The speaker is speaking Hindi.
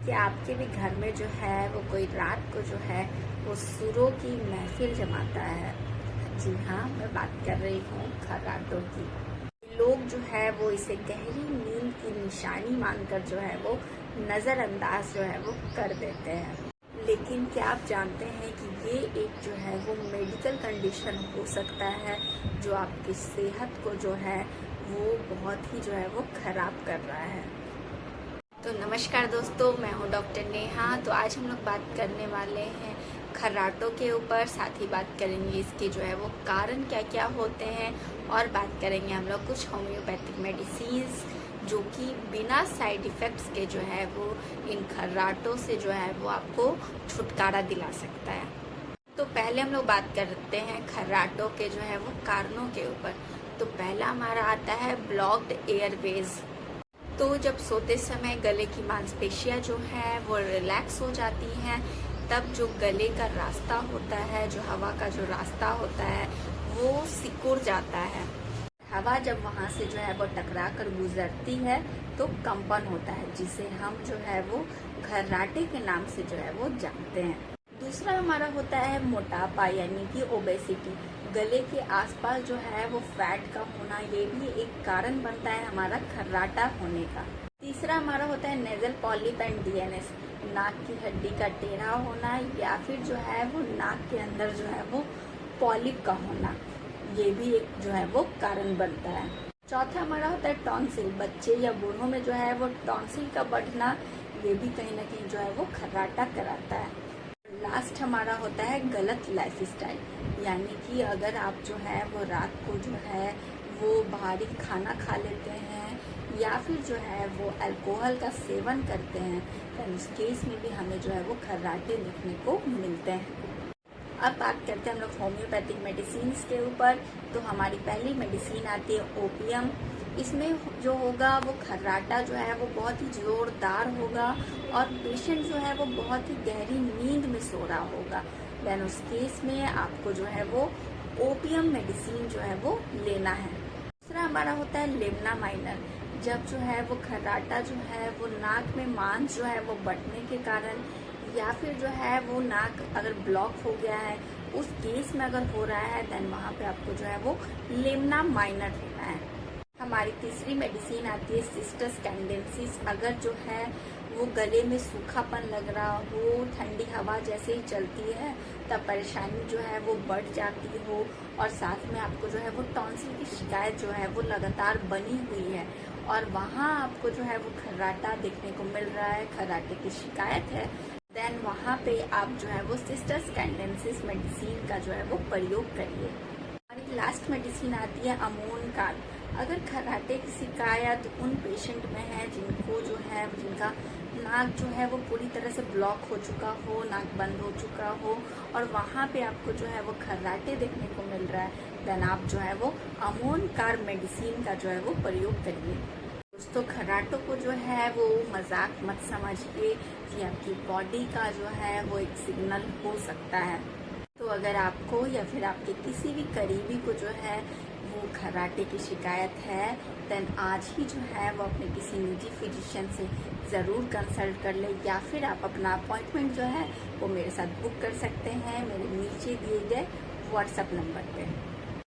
कि आपके भी घर में जो है वो कोई रात को जो है वो सुरों की महफिल जमाता है। जी हाँ, मैं बात कर रही हूँ खर्राटों की। लोग जो है वो इसे गहरी नींद की निशानी मानकर जो है वो नज़रअंदाज जो है वो कर देते हैं। लेकिन क्या आप जानते हैं कि ये एक जो है वो मेडिकल कंडीशन हो सकता है जो आपकी सेहत को जो है वो बहुत ही जो है वो खराब कर रहा है। तो नमस्कार दोस्तों, मैं हूँ डॉक्टर नेहा। तो आज हम लोग बात करने वाले हैं खर्राटों के ऊपर, साथ ही बात करेंगे इसके जो है वो कारण क्या क्या होते हैं, और बात करेंगे हम लोग कुछ होम्योपैथिक मेडिसिन्स जो कि बिना साइड इफ़ेक्ट्स के जो है वो इन खर्राटों से जो है वो आपको छुटकारा दिला सकता है। तो पहले हम लोग बात करते हैं खर्राटों के जो है वो कारणों के ऊपर। तो पहला हमारा आता है ब्लॉक्ड एयरवेज। तो जब सोते समय गले की मांसपेशियां जो है वो रिलैक्स हो जाती हैं, तब जो गले का रास्ता होता है, जो हवा का जो रास्ता होता है वो सिकुड़ जाता है। हवा जब वहाँ से जो है वो टकरा कर गुजरती है तो कंपन होता है, जिसे हम जो है वो खर्राटे के नाम से जो है वो जानते हैं। दूसरा हमारा होता है मोटापा यानी कि ओबेसिटी। गले के आसपास जो है वो फैट का होना, ये भी एक कारण बनता है हमारा खर्राटा होने का। तीसरा हमारा होता है नेजल पॉलिप एंड डीएनएस, नाक की हड्डी का टेढ़ा होना या फिर जो है वो नाक के अंदर जो है वो पॉलिप का होना, ये भी एक जो है वो कारण बनता है। चौथा हमारा होता है टॉन्सिल। बच्चे या बूढ़ों में जो है वो टॉन्सिल का बढ़ना, ये भी कहीं ना कहीं जो है वो खर्राटा कराता है। लास्ट हमारा होता है गलत लाइफस्टाइल, यानी कि अगर आप जो है वो रात को जो है वो भारी खाना खा लेते हैं या फिर जो है वो अल्कोहल का सेवन करते हैं, तो उस केस में भी हमें जो है वो खर्राटे देखने को मिलते हैं। अब बात करते हैं हम लोग होम्योपैथिक मेडिसिन के ऊपर। तो हमारी पहली मेडिसिन आती है ओपियम। इसमें जो होगा वो खर्राटा जो है वो बहुत ही जोरदार होगा और पेशेंट जो है वो बहुत ही गहरी नींद में सो रहा होगा। देन उस केस में आपको जो है वो ओपियम मेडिसिन जो है वो लेना है। दूसरा हमारा होता है लेमना माइनर। जब जो है वो खर्राटा जो है वो नाक में मांस जो है वो बढ़ने के कारण या फिर जो है वो नाक अगर ब्लॉक हो गया है, उस केस में अगर हो रहा है, देन वहाँ पे आपको जो है वो लेमना माइनर लेना है। हमारी तीसरी मेडिसिन आती है सिस्टस कैंडेंसिस। अगर जो है वो गले में सूखापन लग रहा हो, ठंडी हवा जैसे ही चलती है तब परेशानी जो है वो बढ़ जाती हो, और साथ में आपको जो है वो टॉन्सिल की शिकायत जो है वो लगातार बनी हुई है और वहाँ आपको जो है वो खर्राटा देखने को मिल रहा है, खर्राटे की शिकायत है, देन वहाँ पे आप जो है वो सिस्टस कैंडेंसिस मेडिसिन का जो है वो प्रयोग करिए। हमारी लास्ट मेडिसिन आती है अमोनकाल। अगर खर्राटे की शिकायत उन पेशेंट में है जिनको जो है जिनका नाक जो है वो पूरी तरह से ब्लॉक हो चुका हो, नाक बंद हो चुका हो, और वहाँ पे आपको जो है वो खर्राटे देखने को मिल रहा है, देन आप जो है वो अमोनकार मेडिसिन का जो है वो प्रयोग करिए। दोस्तों, खर्राटों को जो है वो मजाक मत समझिए, कि आपकी बॉडी का जो है वो एक सिग्नल हो सकता है। तो अगर आपको या फिर आपके किसी भी करीबी को जो है वो खर्राटे की शिकायत है, देन आज ही जो है वो अपने किसी निजी फिजिशियन से ज़रूर कंसल्ट कर ले, या फिर आप अपना अपॉइंटमेंट जो है वो मेरे साथ बुक कर सकते हैं मेरे नीचे दिए गए व्हाट्सएप नंबर पे।